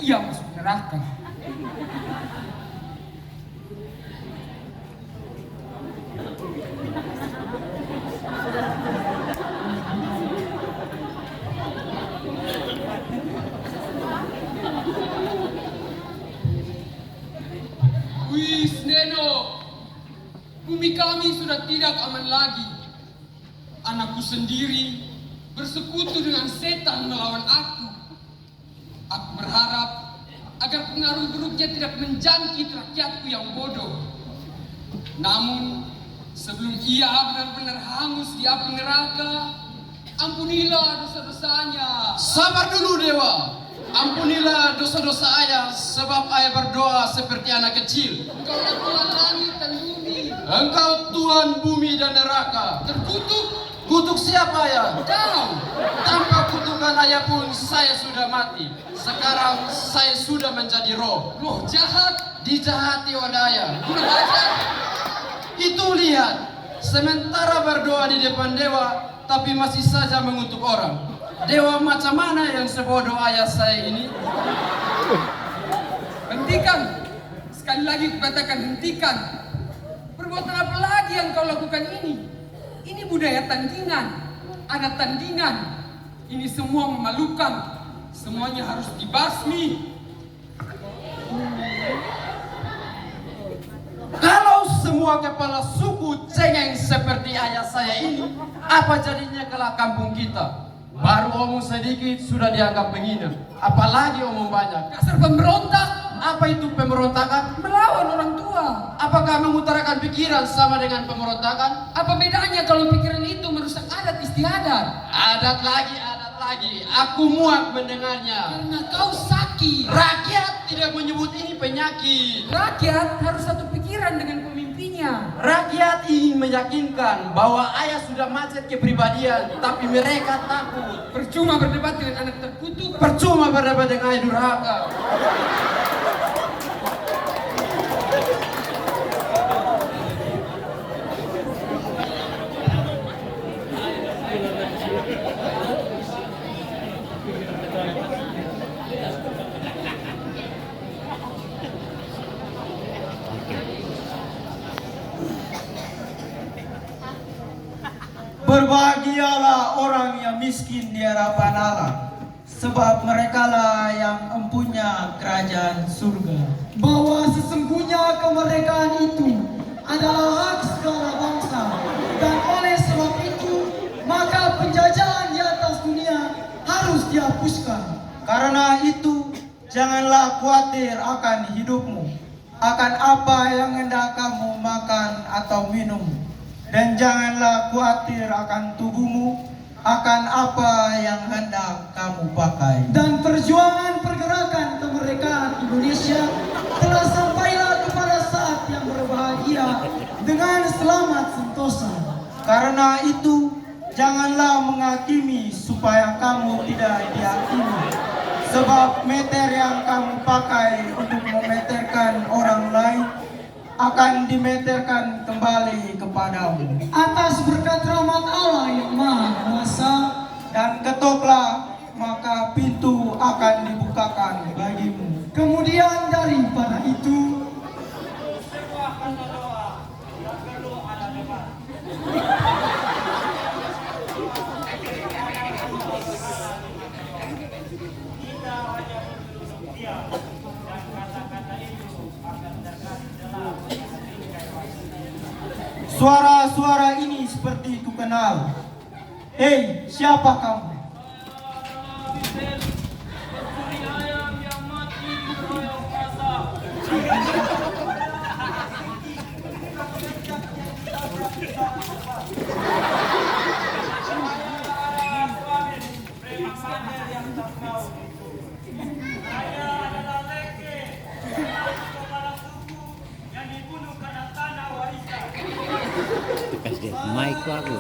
Ia masuk neraka. Wis Neno, bumi kami sudah tidak aman lagi. Anakku sendiri bersekutu dengan setan melawan aku. Aku berharap agar pengaruh buruknya tidak menjangkit rakyatku yang bodoh. Namun, sebelum ia benar-benar hangus di api neraka, ampunilah dosa-dosanya. Sabar dulu Dewa, ampunilah dosa-dosa ayah, sebab ayah berdoa seperti anak kecil. Engkaulah Tuhan langit dan bumi. Engkau Tuhan bumi dan neraka. Terkutuk Kutuk siapa ayah? kau. Tanpa kutukan ayah pun saya sudah mati. Sekarang saya sudah menjadi roh. Roh jahat, Dijahati oleh ayah. kurang ajar. Itu lihat, sementara berdoa di depan dewa, tapi masih saja mengutuk orang. Dewa macam mana yang sebodoh ayah saya ini? Hentikan. Sekali lagi kukatakan hentikan. Perbuatan apa lagi yang kau lakukan ini? Ini budaya tandingan. Ada tandingan. Ini semua memalukan. Semuanya harus dibasmi. Kalau semua kepala suku cengeng seperti ayah saya ini, apa jadinya kelak kampung kita? Baru omong sedikit sudah dianggap menghina, apalagi omong banyak. Dasar pemberontak. Apa itu pemberontakan? Melawan orang tua. Apakah mengutarakan pikiran sama dengan pemberontakan? Apa bedanya kalau pikiran itu merusak adat istiadat? Adat lagi, adat lagi. Aku muak mendengarnya. Karena kau sakit. Rakyat tidak menyebut ini penyakit. Rakyat harus satu pikiran dengan pemimpinnya. Rakyat ingin meyakinkan bahwa ayah sudah macet kepribadian, tapi mereka takut. Percuma berdebat dengan anak terkutuk. Percuma berdebat dengan ayah durhaka. Berbahagialah orang yang miskin di hadapan Allah, sebab merekalah yang empunya kerajaan surga. Bahwa sesungguhnya kemerdekaan itu adalah hak segala bangsa, dan oleh sebab itu maka penjajahan di atas dunia harus dihapuskan. Karena itu janganlah khawatir akan hidupmu, akan apa yang hendak kamu makan atau minum. Dan janganlah khawatir akan tubuhmu, akan apa yang hendak kamu pakai. Dan perjuangan pergerakan kemerdekaan Indonesia telah sampailah kepada saat yang berbahagia dengan selamat sentosa. Karena itu, janganlah menghakimi supaya kamu tidak dihakimi. Sebab meter yang kamu pakai untuk memeterkan orang lain akan dimeterkan kembali kepadamu. Atas berkat rahmat Allah yang Maha Kuasa, dan ketoklah maka pintu akan dibukakan bagimu. Kemudian daripada itu, suara-suara ini seperti ku kenal. Hei, siapa kamu? Bekas dia mic aku.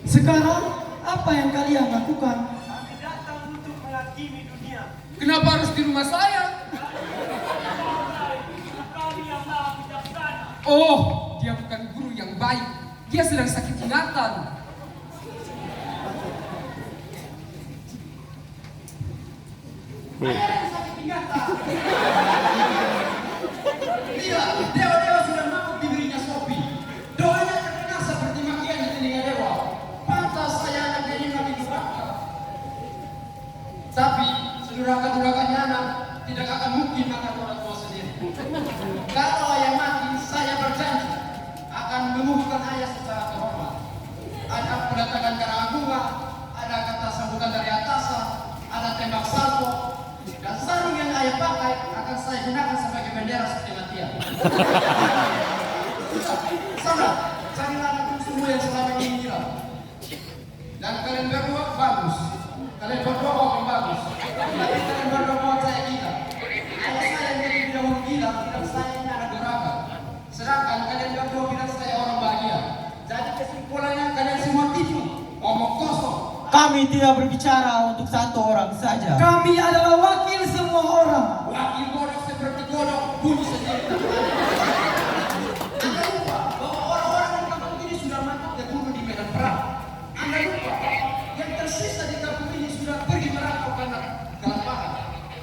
Sekarang apa yang kalian lakukan? Kenapa harus di rumah saya? Oh, dia bukan guru yang baik. Dia sedang sakit ingatan. yang sakit pinggang tak? Lihat, dewa-dewa sudah mampu diberinya Sophie. Doanya terdengar seperti makian di telinga dewa. Pantas saya anak ini lagi durhaka. Tapi sedurhaka-durhakanya anak tidak akan mungkin makan orang tua sendiri. Kalau ayah mati, saya berjanji akan mengukuhkan ayah secara terhormat. Ada pendatangan karangan bunga, ada kata sambutan dari atasan, ada tembak salvo, dan sarung yang ayah pakai akan saya gunakan sebagai bendera setengah tiang. Sana, carilah anakku semua yang selama ini hilang. Dan kalian berdua bagus. Kalian berdua orang bagus. Tapi kalian berdua mau saya gila. Ayah saya yang jadi bilang gila, bilang saya ini anak durhaka. Sedangkan kalian berdua bilang saya orang bahagia. Jadi kesimpulannya kalian semua tipu, omong kosong. Kami tidak berbicara untuk satu orang saja. Kami adalah wakil semua orang. Wakil bodoh seperti godok bunyi sendiri. Anda lupa bahwa orang-orang di kampung ini sudah mati terbunuh di medan perang. Anda lupa yang tersisa di kampung ini sudah pergi merantau karena kelaparan.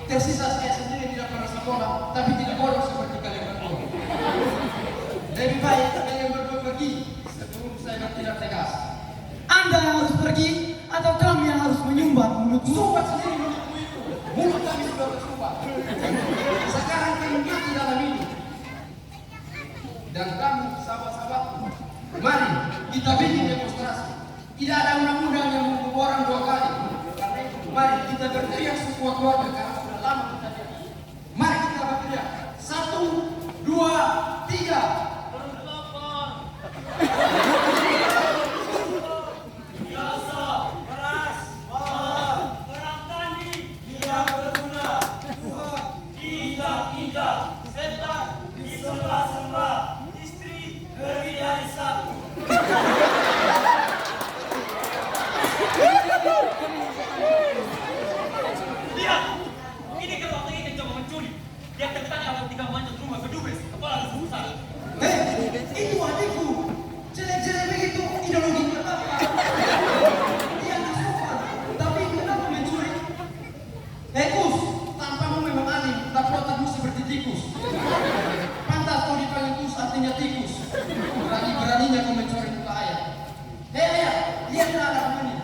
Tersisa saya sendiri tidak pernah sekolah, tapi tidak bodoh seperti kalian berdua. Lebih baik kalian berdua pergi sebelum saya bertindak tegas. Anda yang harus pergi atau kami yang harus menyumbat mulutmu? Sumbat sendiri mulutmu itu. Mulut kami sudah bersumbat. Sekarang kami mati dalam ini. Dan kamu sahabat-sahabatku, mari kita bikin demonstrasi. Tidak ada undang-undang yang menghukum orang 2 kali. Karena itu, mari kita berteriak semua keluarga karena sudah lama kita diam. Mari kita berteriak. 1, 2, 3. Lihat, ini kalau waktu ini coba mencuri. Dia tertanya kalau 3 manjat rumah kedubes, kepala besar. Itu adikku. Jelek-jelek begitu ideologi apa? Dia nggak sopan. Tapi kenapa mencuri? Kus, tampangmu memang aneh, tapi otakmu seperti tikus. Pantas kau dipanggil kus artinya tikus. Berani-beraninya kau mencuri muka ayah. Ayah, lihatlah anakmu ini.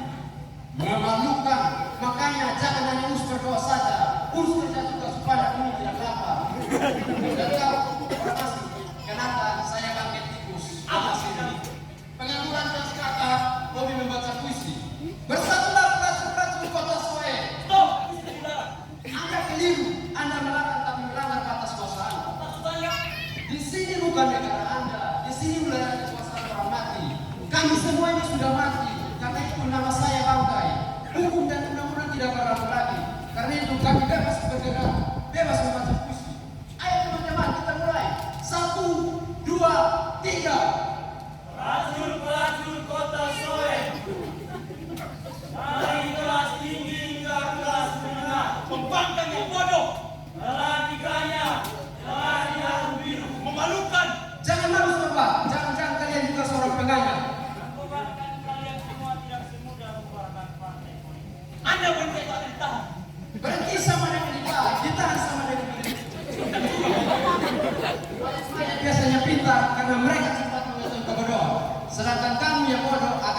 Memalukan. Makanya jangan hanya us berdoa saja. Us kerja juga supaya ini tidak lapar. Dan kau, orang asli, kenapa saya bangkit tikus? Apa sih ini? Pengangguran kelas kakak, hobi membaca puisi. Bersatulah racun-racun kota Soe. Stop! Ini sudah. Anda keliru. Anda melarang tapi melanggar batas kekuasaan. Maksudnya, Di sini bukan negara Anda. Di sini wilayah kekuasaan orang mati. Kami semua ini sudah mati. Karena itu nama saya bangkai. Hukum dan undang-undang tidak berlaku lagi. Karena itu kami bebas bergerak, bebas membaca puisi. Ayo teman-teman kita mulai. 1, 2, 3. pelacur kota Soe. Dari kelas tinggi hingga kelas menengah. Pembangkang yang bodoh. Lelaki kaya, lelaki harum biru. Memalukan. Jangan malu Bapak. Jangan-jangan kalian juga seorang pengangguran. Membubarkan kalian semua tidak semudah membubarkan partai politik. Anda berhenti tak ditahan. Berhenti sama dengan ditahan sama dengan Saya biasanya pintar karena mereka cepat mengetahui kebodohan. Sedangkan kamu yang bodoh akan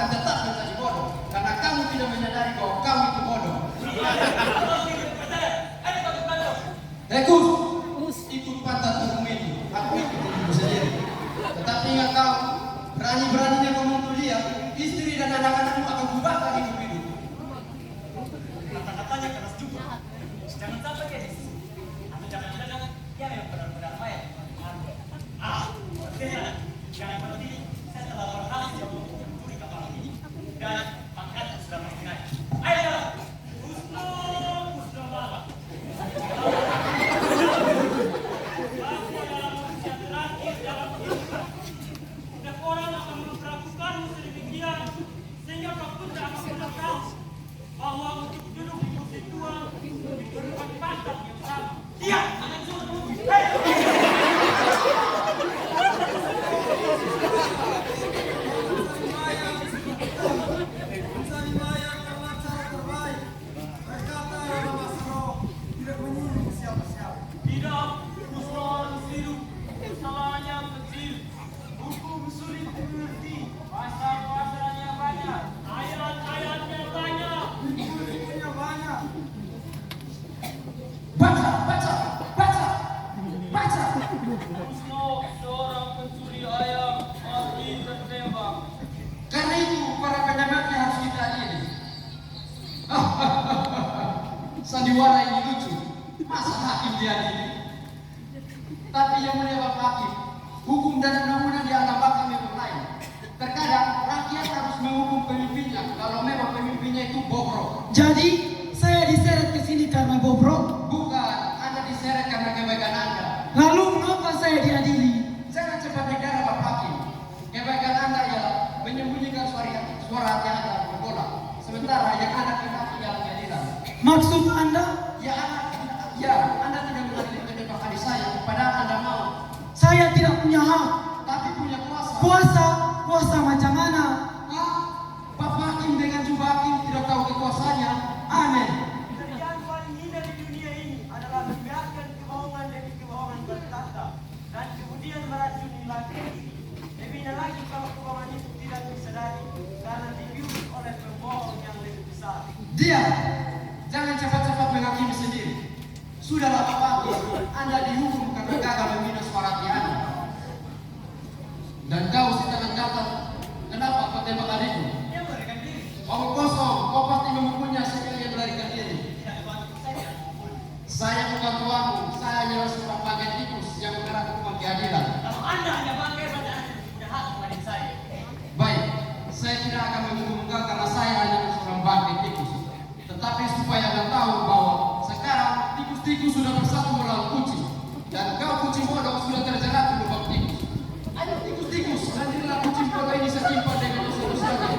sandiwara ini lucu. Masa hakim diadili? Tapi yang mulia Bapak Hakim, hukum dan undang-undang dianggap kami lain. Terkadang rakyat harus menghukum pemimpinnya kalau memang pemimpinnya itu bobrok. Jadi saya diseret ke sini karena bobrok. Bukan, Anda diseret karena kebaikan Anda. Lalu mengapa saya diadili? Jangan cepat negara Bapak Hakim. Kebaikan Anda ialah menyembunyikan suara hati Anda bergolak. Sementara yang Anda kendaki ialah keadilan. Maksud Anda? Anda tidak mengadili penyebab adik saya, padahal Anda mau. Saya tidak punya hak. Tapi punya kuasa. Kuasa macam mana? Hah? Bapak Hakim dengan jubah hakim tidak tahu kekuasaannya. Aneh. Pekerjaan paling hina di dunia ini adalah membiarkan kebohongan demi kebohongan bertahta dan kemudian meracuni laki-laki. Lebihnya lagi kalau kebohongan itu tidak disadari karena dibius oleh pembohong yang lebih besar. Dia, jangan cepat-cepat menghakimi sendiri. Sudahlah Bapak Hakim, Anda dihukum karena gagal membina suara hati Anda. Dan kau si tangan datar, kenapa kau tembak adikku? Dia melarikan diri. Omong kosong, kau pasti memukulnya sekali yang melarikan diri. Tidak bantu saja. Saya bukan tuanmu, saya hanyalah seorang bagian tikus yang mengarah hukuman keadilan. Kalau Anda hanya bangkai pada Anda punya hak kepada saya. Baik, saya tidak akan menghukum engkau karena saya hanya seorang bagian tikus. Tetapi supaya Anda tahu bahwa sekarang tikus-tikus sudah bersatu melawan kucing. Dan kau kucing bodoh sudah terjerat di lubang tikus. Ayo tikus-tikus, hadirlah kucing bodoh ini setimpal dengan dosa-dosanya.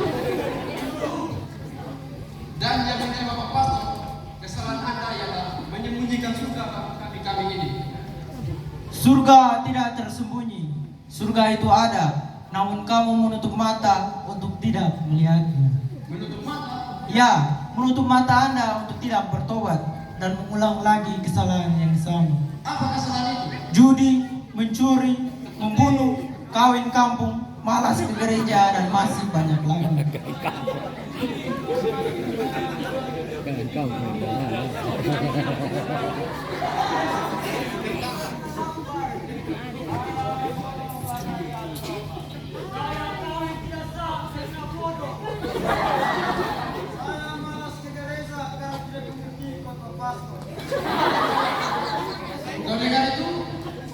Dan yang menjadi Bapak Pastor, kesalahan Anda ialah menyembunyikan surga kami ini. Surga tidak tersembunyi. Surga itu ada, namun kamu menutup mata untuk tidak melihatnya. Menutup mata. Ya, menutup mata Anda untuk tidak bertobat dan mengulang lagi kesalahan yang sama. Apa kesalahan itu? Judi, mencuri, membunuh, kawin kampung, malas ke gereja, dan masih banyak lagi. Kau dengar itu?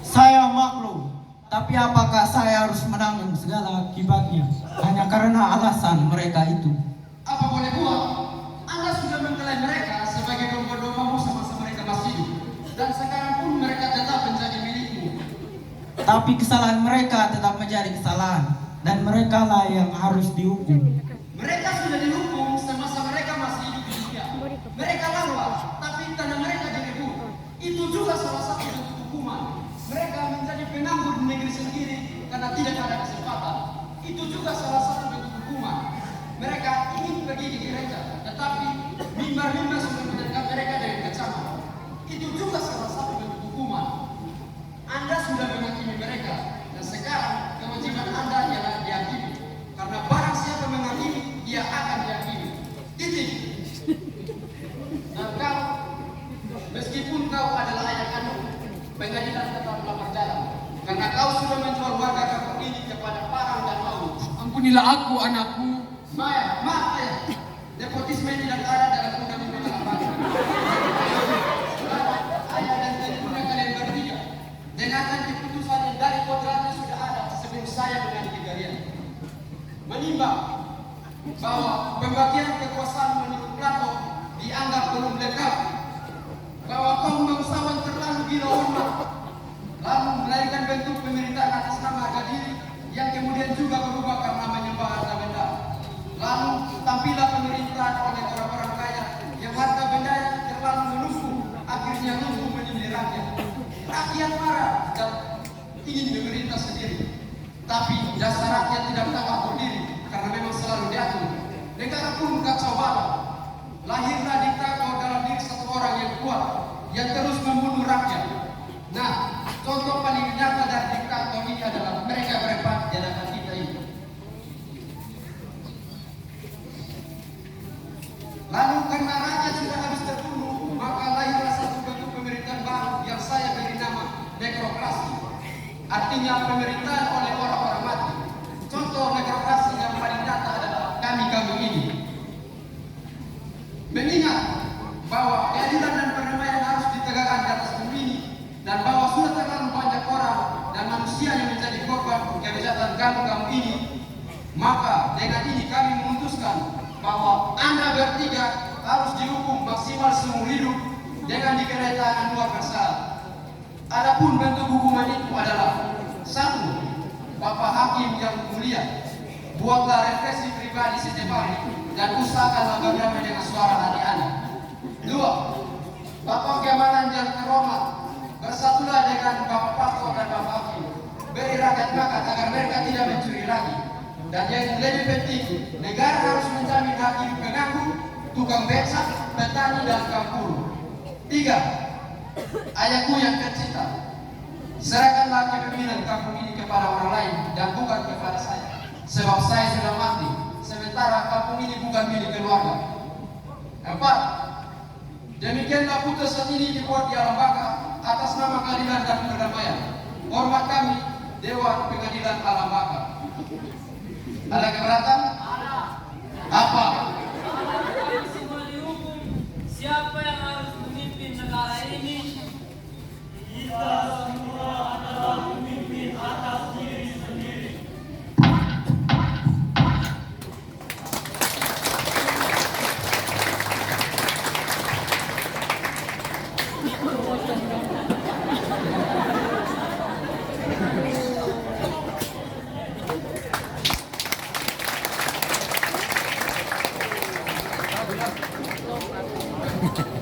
Saya maklum, tapi apakah saya harus menanggung segala akibatnya hanya karena alasan mereka itu? Apa boleh buat? Anda sudah mengklaim mereka sebagai domba-dombamu semasa mereka masih hidup. Dan sekarang pun mereka tetap menjadi milikmu. Tapi kesalahan mereka tetap menjadi kesalahan, dan mereka lah yang harus dihukum. Mereka sudah dihukum semasa mereka masih hidup di dunia. Mereka lawan, tapi tanah mereka direbut. Itu juga salah satu bentuk hukuman. Mereka menjadi penganggur di negeri sendiri karena tidak ada kesempatan. Itu juga salah satu bentuk hukuman. Mereka ingin pergi di gereja, tetapi mimbar-mimbar sudah menangkap mereka dari kecaman. Itu juga salah satu bentuk hukuman. Anda sudah menghakimi mereka, dan sekarang kewajiban Anda ialah dihakimi. Karena barang siapa menghakimi, dia akan dihakimi. Titik. Dan kau, meskipun kau adalah ayah kandung, pengadilan tetaplah berjalan. Karena kau sudah menjual warga kampung ini kepada parang dan maut. Ampunilah aku, anakku. Maya, maaf ayah. Nepotisme tidak ada dalam undang-undang Alabama. Ayah dan ibunya kalian bertiga. Dengarkan keputusan yang dari kodratnya sudah ada sebelum saya mengadili kalian. Menimbang bahwa pembagian kekuasaan menurut Plato dianggap belum lengkap. Bahwa kaum bangsawan terlalu gila hormat, lalu melahirkan bentuk pemerintahan atas nama harga diri yang kemudian juga berubah karena menyembah harta benda. Lalu tampillah pemerintahan oleh orang-orang kaya yang harta bendanya terlalu menumpuk, akhirnya lumpuh menyembelih rakyat. Rakyat marah dan ingin memerintah sendiri. Tapi dasar rakyat tidak tahu atur diri karena memang selalu diatur. Negara pun kacau balau. Lahirlah diktator dalam diri satu orang yang kuat yang terus membunuh rakyat. Nah, contoh paling nyata dari diktator ini adalah mereka berempat di hadapan kita ini. Lalu karena rakyat sudah habis terbunuh, maka lahirlah satu bentuk pemerintahan baru yang saya beri nama nekrokrasi. Artinya pemerintahan oleh orang-orang mati. Contoh nekrokrasi yang paling nyata adalah kami ini. Mengingat bahwa keadilan bertiga harus dihukum maksimal seumur hidup dengan dikenai tahanan luar bersalah. Adapun bentuk hukuman itu adalah: 1. Bapak Hakim yang mulia, buatlah refleksi pribadi setiap hari dan usahakanlah berdamai dengan suara adik-adik. 2. Bapak Keamanan yang terhormat, bersatulah dengan Bapak Pastor dan Bapak Hakim, beri rakyat makan agar mereka tidak mencuri lagi. Dan yang lebih penting, negara harus menjamin hak hidup penganggur, tukang becak, petani, dan tukang buruh. 3. Ayahku yang tercinta, serahkanlah kepemimpinan kampung ini kepada orang lain dan bukan kepada saya, sebab saya sudah mati, sementara kampung ini bukan milik keluarga. 4. Demikianlah putusan ini dibuat di Alam Baka atas nama keadilan dan perdamaian. Hormat kami, Dewan Pengadilan Alam Baka. Ada keberatan? Ada. Apa? Kami semua dihukum. Siapa yang harus memimpin negara ini? Kita semua adalah pemimpin atas diri sendiri. Thank you.